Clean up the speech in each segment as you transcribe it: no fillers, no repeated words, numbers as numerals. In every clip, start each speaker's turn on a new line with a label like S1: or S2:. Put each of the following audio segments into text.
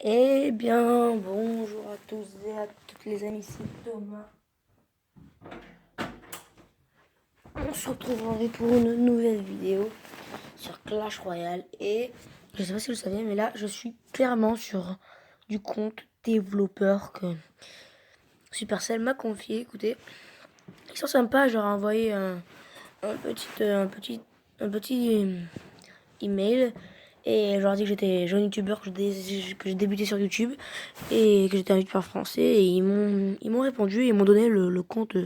S1: Eh bien, bonjour à tous et à toutes les amis, c'est Thomas. On se retrouve pour une nouvelle vidéo sur Clash Royale. Et je sais pas si vous le savez, mais là, je suis clairement sur du compte développeur que Supercell m'a confié. Écoutez, ils sont sympas, j'aurais envoyé un petit email. Et je leur ai dit que j'étais jeune youtubeur, que j'ai débuté sur YouTube et que j'étais un youtubeur français. Et ils m'ont répondu et ils m'ont donné le compte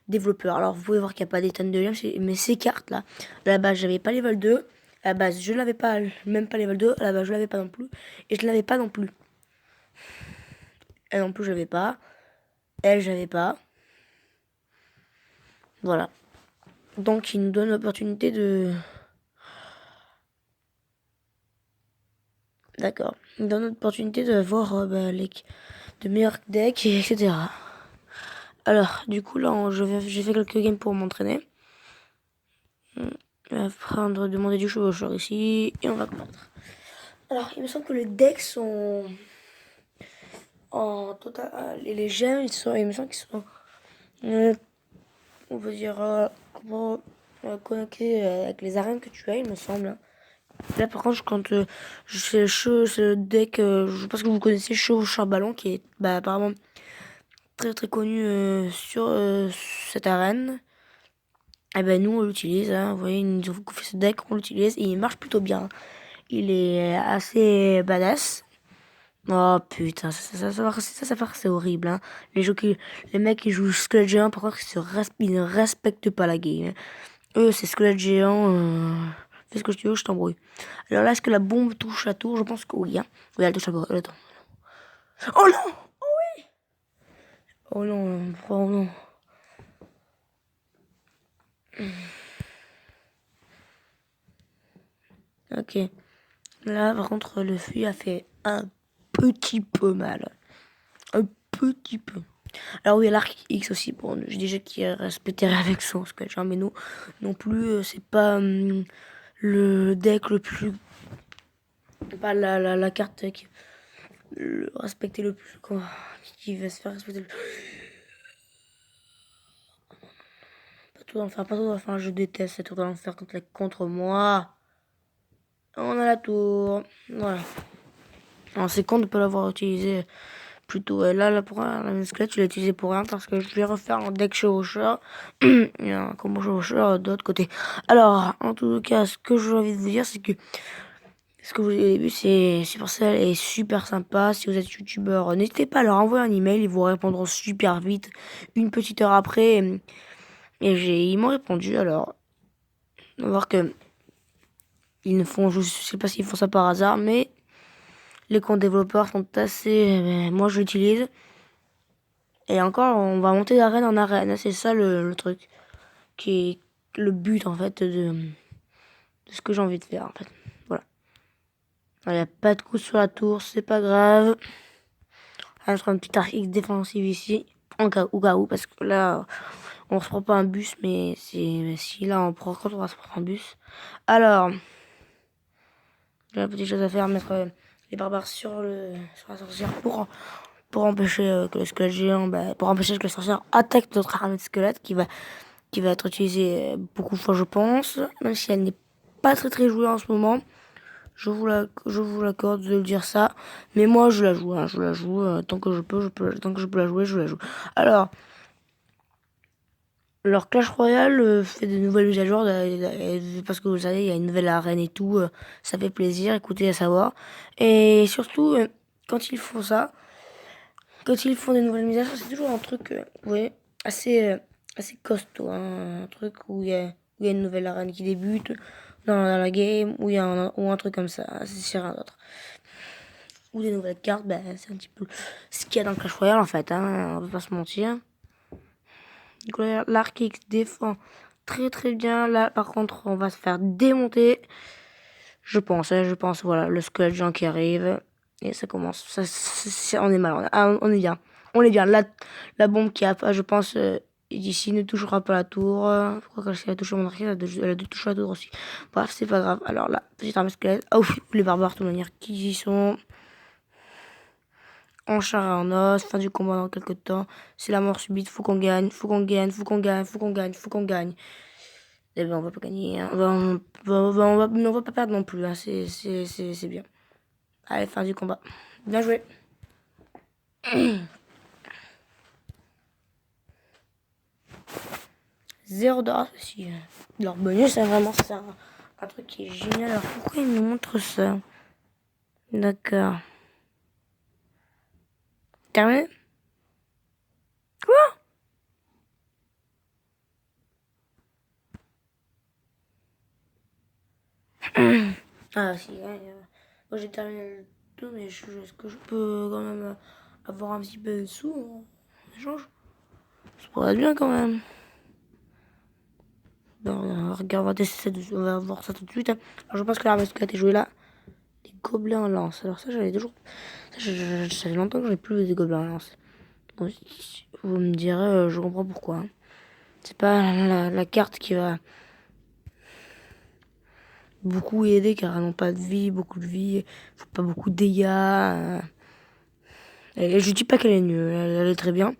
S1: développeur. Alors vous pouvez voir qu'il n'y a pas des tonnes de liens, mais ces cartes là, à la base j'avais pas level 2, à la base je l'avais pas, même pas level 2, à la base je l'avais pas non plus, et je l'avais pas non plus. Elle non plus j'avais pas, elle j'avais pas. Voilà. Donc il nous donne l'opportunité de... D'accord. Il nous donne l'opportunité de voir de meilleurs decks, etc. Alors, du coup, là, j'ai fait quelques games pour m'entraîner. On va prendre, demander du chevaucheur ici, et on va combattre. Alors, il me semble que les decks sont en total. Et les gemmes, il me semble qu'ils sont, euh, on va dire, connectés avec les arènes que tu as, il me semble. Là, par contre, quand c'est le deck, je pense que vous connaissez Chevaucheur Ballon, qui est apparemment très très connu sur cette arène. Et ben nous on l'utilise, hein. Vous voyez, ils nous ont fait ce deck, on l'utilise et il marche plutôt bien. Il est assez badass. Oh putain, c'est horrible, hein. Les mecs qui jouent squelette géant, par contre, ils ne respectent pas la game, hein. Eux, c'est squelette géant, fais ce que tu veux, je t'embrouille. Alors là, est-ce que la bombe touche la tour? Je pense que oui, hein. Oui, elle touche la tour. Attends. Oh non! Oh non, oh non. Ok. Là, par contre, le fuit a fait un petit peu mal. Un petit peu. Alors oui, l'arc X aussi, bon, je disais qu'il respectait avec son sketch, hein, mais non, non plus, c'est pas le deck le plus... Pas la carte qui respecter le plus, quoi, qui va se faire respecter le plus. Pas tout dans l'enfer, je déteste cette tour de l'enfer quand elle est contre moi. On a la tour, voilà. Alors c'est con de ne pas l'avoir utilisé plus tôt. Là, pour la squelette, je l'ai utilisé pour rien parce que je vais refaire un deck chevaucheur. Il y a un combo chevaucheur de l'autre côté. Alors, en tout cas, ce que j'ai envie de vous dire, c'est que ce que vous avez au début, c'est Supercell est super sympa. Si vous êtes youtubeur, n'hésitez pas à leur envoyer un email, ils vous répondront super vite. Une petite heure après, ils m'ont répondu. Alors, on va voir que je sais pas s'ils font ça par hasard, mais les comptes développeurs sont assez, moi je l'utilise. Et encore, on va monter d'arène en arène. C'est ça le truc. Qui est le but, en fait, de ce que j'ai envie de faire, en fait. Voilà. Il n'y a pas de coup sur la tour, c'est pas grave. On va faire un petit arc X défensif ici. Au cas où, parce que là, on se prend pas un bus, mais si là, on prend, quand on va se prendre un bus. Alors, j'ai la petite chose à faire, mettre les barbares sur la sorcière pour empêcher que le squelette géant, pour empêcher que la sorcière attaque notre armée de squelettes qui va être utilisée beaucoup de fois, je pense, même si elle n'est pas très très jouée en ce moment. Je vous l'accorde de le dire ça, mais moi je la joue, hein, je la joue tant que tant que je peux la jouer, je la joue. Alors, leur Clash Royale fait de nouvelles mises à jour, parce que vous savez, il y a une nouvelle arène et tout, ça fait plaisir, écoutez à savoir. Et surtout, quand ils font ça, quand ils font des nouvelles mises à jour, c'est toujours un truc, vous voyez, assez costaud, hein, un truc où il y a une nouvelle arène qui débute dans la game, ou un truc comme ça, c'est sur un autre. Ou des nouvelles cartes, c'est un petit peu ce qu'il y a dans le Clash Royale en fait, hein, on va pas se mentir. Donc l'arc X défend très très bien, là par contre on va se faire démonter, je pense, hein, voilà, le squelette géant qui arrive, et ça commence, on est mal, on est bien. On est bien. La bombe qui a, je pense, d'ici ne touchera pas la tour. Pourquoi quand elle a touché mon arc, elle a dû toucher la tour aussi. Bref, c'est pas grave. Alors là, petite arme squelette. Oh, les barbares, de toute manière, qui y sont. En chair et en os, fin du combat dans quelques temps. C'est la mort subite, faut qu'on gagne, faut qu'on gagne, faut qu'on gagne, faut qu'on gagne, faut qu'on gagne. Eh ben on va pas gagner, hein. On va pas perdre non plus, hein. C'est bien. Allez, fin du combat. Bien joué. Zéro d'or. Si, leur bonus, c'est vraiment ça. Un truc qui est génial. Alors pourquoi ils nous montrent ça? D'accord. Terminé? Quoi? Ah si, ouais, moi j'ai terminé le tout, mais est-ce que je peux quand même avoir un petit peu de sous en échange? Ça pourrait être bien quand même. Bon, regarde, on va voir ça tout de suite, hein. Alors je pense que l'arme qui a été jouée là, des gobelins en lance. Alors ça j'avais toujours... Ça fait longtemps que j'en ai plus des gobelins en lance. Bon, vous me direz, je comprends pourquoi, hein. C'est pas la carte qui va beaucoup aider car elles n'ont pas de vie, beaucoup de vie, faut pas beaucoup de dégâts. Et je dis pas qu'elle est nulle, elle est très bien.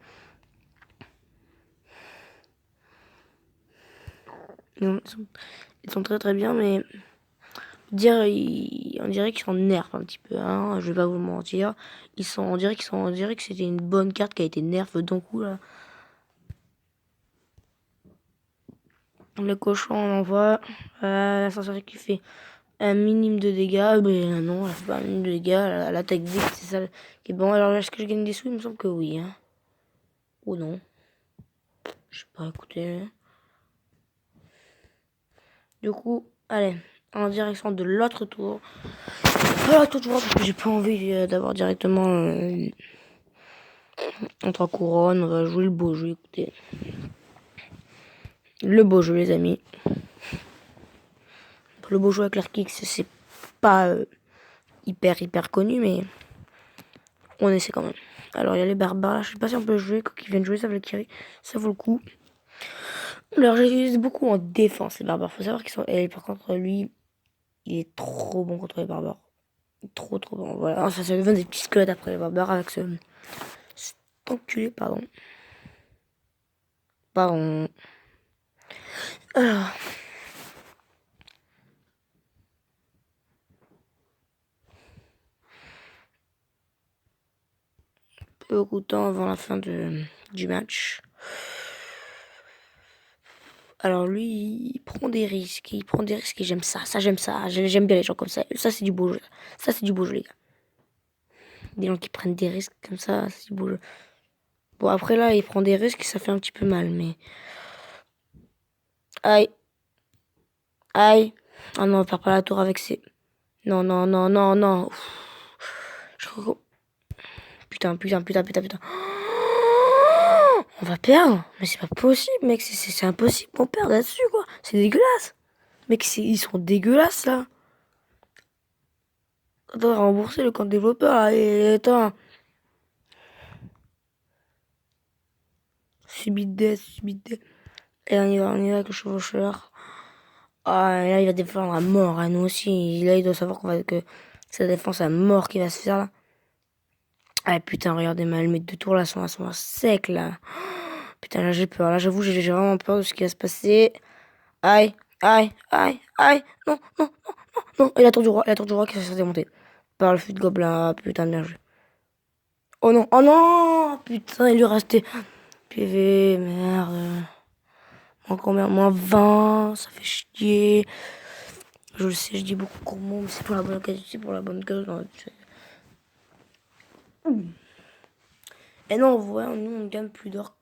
S1: Ils sont très très bien, mais on dirait qu'ils sont nerfs un petit peu, hein. Je vais pas vous mentir. On dirait que c'était une bonne carte qui a été nerf d'un coup là. Le cochon, on envoie la sorcière qui fait un minimum de dégâts. Mais non, elle fait pas un minimum de dégâts. Elle attaque vite, c'est ça qui est bon. Alors est-ce que je gagne des sous? Il me semble que oui, hein. Ou non. Je sais pas, écoutez. Du coup, allez, en direction de l'autre tour. Voilà, tout droit parce que j'ai pas envie d'avoir directement en 3 couronnes. On va jouer le beau jeu, écoutez. Le beau jeu, les amis. Le beau jeu avec l'Arkix, c'est pas hyper connu, mais on essaie quand même. Alors, il y a les barbares là, je sais pas si on peut jouer. Quand ils viennent jouer, ça vaut le coup. Alors, j'utilise beaucoup en défense, les barbares. Faut savoir qu'ils sont. Et par contre, lui, il est trop bon contre les barbares. Trop bon. Voilà, ça donne des petits squelettes après les barbares avec cet enculé, pardon. Pardon. Alors. Beaucoup de temps avant la fin du match. Alors lui, il prend des risques. Et j'aime ça. Ça, j'aime ça. J'aime bien les gens comme ça. Ça, c'est du beau jeu. Ça, c'est du beau jeu, les gars. Des gens qui prennent des risques comme ça, c'est du beau jeu. Bon, après là, il prend des risques, ça fait un petit peu mal, mais... Aïe. Aïe. Ah non, on perd pas la tour avec ces... Non, non, non, non, non. Putain. On va perdre. Mais c'est pas possible, mec. C'est impossible qu'on perde là-dessus, quoi. C'est dégueulasse. Mec, ils sont dégueulasses, là. Attends, rembourser le compte développeur, là. Et attends. Subit death. Et on y va avec le chevaucheur. Ah, et là, il va défendre à mort, à nous aussi. Là, il doit savoir que sa défense à mort qui va se faire, là. Ah, putain, regardez-moi, elles mettent 2 tours, là, elles sont sec, là. Putain, là, j'ai peur. Là, j'avoue, j'ai vraiment peur de ce qui va se passer. Aïe. Non. Et la tour du roi qui va se faire démonter. Par le fut de gobelin. Ah, putain, bien joué. Oh non. Putain, il lui restait PV, merde. Moins combien? Moins 20, ça fait chier. Je le sais, je dis beaucoup gourmand, mais c'est pour la bonne occasion, c'est pour la bonne cause. Et non, voilà, nous on gagne plus d'or.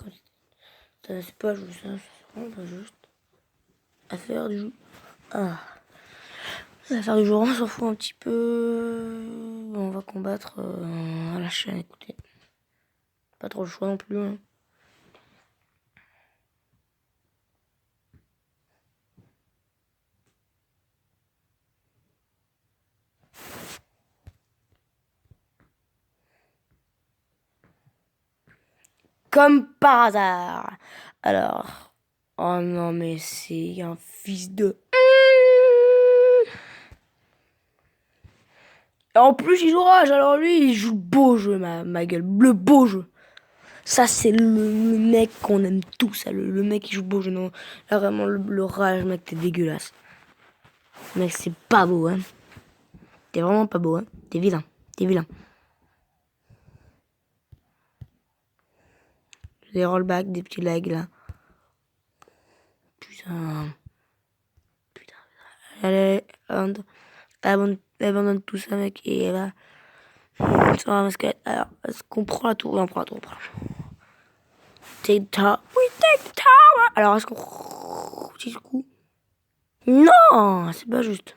S1: C'est pas juste ça, c'est vraiment pas juste. Affaire du jour. Ah. L'affaire du jour, on s'en fout un petit peu. On va combattre à la chaîne, écoutez. Pas trop le choix non plus, hein. Comme par hasard. Alors. Oh non, mais c'est un fils de. Et en plus, il joue rage. Alors lui, il joue le beau jeu, ma gueule. Le beau jeu. Ça, c'est le mec qu'on aime tous. Ça, le mec qui joue beau jeu. Non, là, vraiment, le rage, mec, t'es dégueulasse. Mec, c'est pas beau, hein. T'es vraiment pas beau, hein. T'es vilain. T'es vilain. Des rollbacks, des petits legs, là. Putain. Putain. Allez, abandonne tout ça, mec. Et là, sur la masquette. Alors, est-ce qu'on prend la tour? Oui, on prend la tour. Take the tower. We take the tower. Alors, est-ce qu'on... Petit coup. Non, c'est pas juste.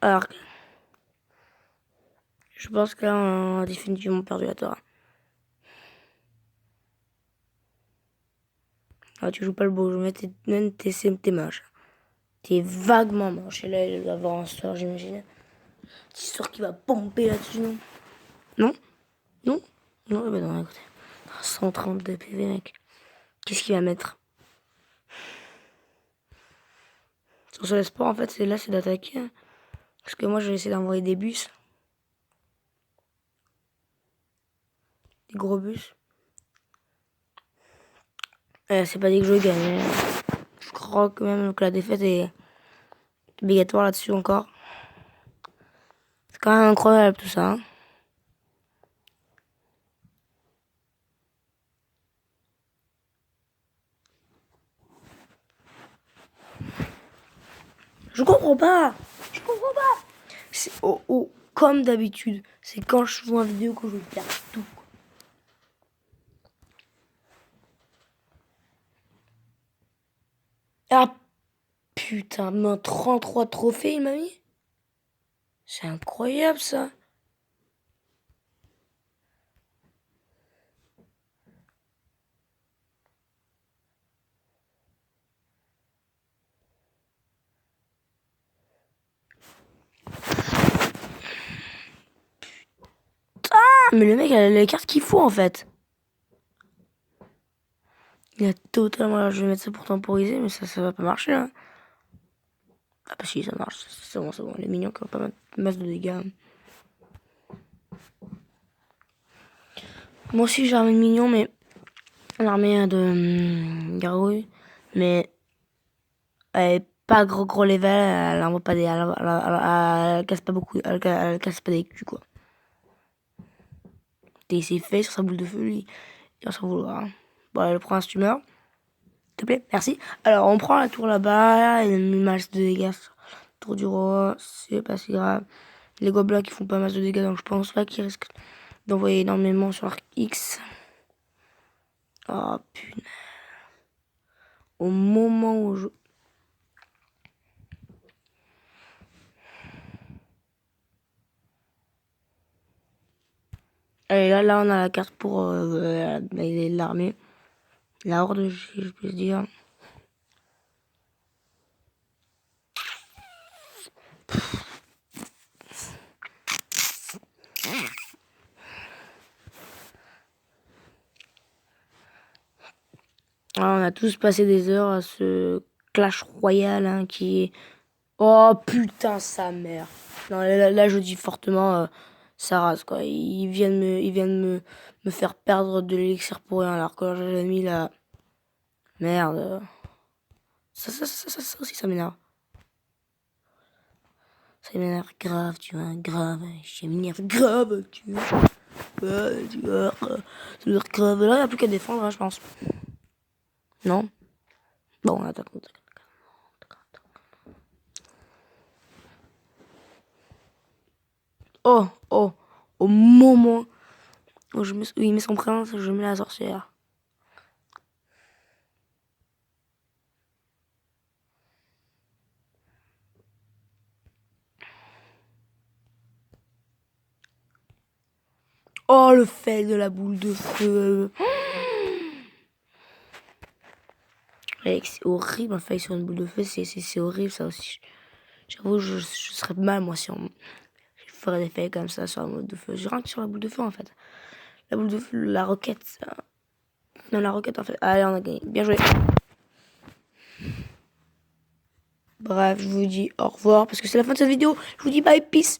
S1: Alors, je pense que là, on a définitivement perdu la tour. Ah, tu joues pas le beau jeu, mais t'es moche. T'es vaguement moche. Et là, il doit avoir un sort, j'imagine. Petit sort qui va pomper là-dessus, non? Non? Non? Non, eh ben non, écoutez. 132 PV, mec. Qu'est-ce qu'il va mettre? Son seul espoir, en fait, c'est d'attaquer. Hein. Parce que moi, je vais essayer d'envoyer des bus. Des gros bus. C'est pas dit que je gagne. Je crois que même que la défaite est obligatoire là-dessus encore. C'est quand même incroyable tout ça. Hein. Je comprends pas. Je comprends pas. C'est comme d'habitude. C'est quand je joue en vidéo que je perds tout. Ah putain, mais 33 trophées il m'a mis. C'est incroyable ça. Mais le mec a les cartes qu'il faut en fait. Il a totalement... Alors, je vais mettre ça pour temporiser, mais ça va pas marcher. Hein. Ah bah si, ça marche. C'est bon, c'est bon. Les minions qui ont pas mal masse de dégâts. Moi aussi j'ai armée de minions, mais... L'armée de gargouille. Mais... Elle est pas gros level, elle envoie pas des... Elle casse pas beaucoup... Elle casse pas des culs, quoi. T'es c'est fait sur sa boule de feu, lui. Il va s'en vouloir. Hein. Bon, allez, le prince, tu meurs. S'il te plaît, merci. Alors, on prend la tour là-bas. Il y a une masse de dégâts. Tour du roi, c'est pas si grave. Les gobelins qui font pas mal de dégâts, donc je pense pas qu'ils risquent d'envoyer énormément sur l'arc X. Oh punaise. Au moment où je... Allez, là, on a la carte pour l'armée. La horde, je peux dire. Alors, on a tous passé des heures à ce clash royal hein, qui est... Oh putain, sa mère. Non, là, je dis fortement sa race, quoi. Ils viennent me faire perdre de l'élixir pour rien, alors que j'avais mis la... Merde. Ça aussi, ça m'énerve. Ça m'énerve grave, tu vois, grave. Je m'énerve grave, tu vois. Ouais, tu vois. Ça m'énerve grave. Là, il n'y a plus qu'à défendre, hein, je pense. Non? Bon, attends. Oh, au moment où, où il met son prince, je mets la sorcière. Oh, le fail de la boule de feu. C'est horrible, un fail sur une boule de feu, c'est horrible ça aussi. J'avoue, je serais mal moi si je ferais des fails comme ça sur la boule de feu. Je rentre sur la boule de feu en fait. La boule de feu, la roquette. Ça. Non, la roquette en fait. Allez, on a gagné. Bien joué. Bref, je vous dis au revoir parce que c'est la fin de cette vidéo. Je vous dis bye, peace.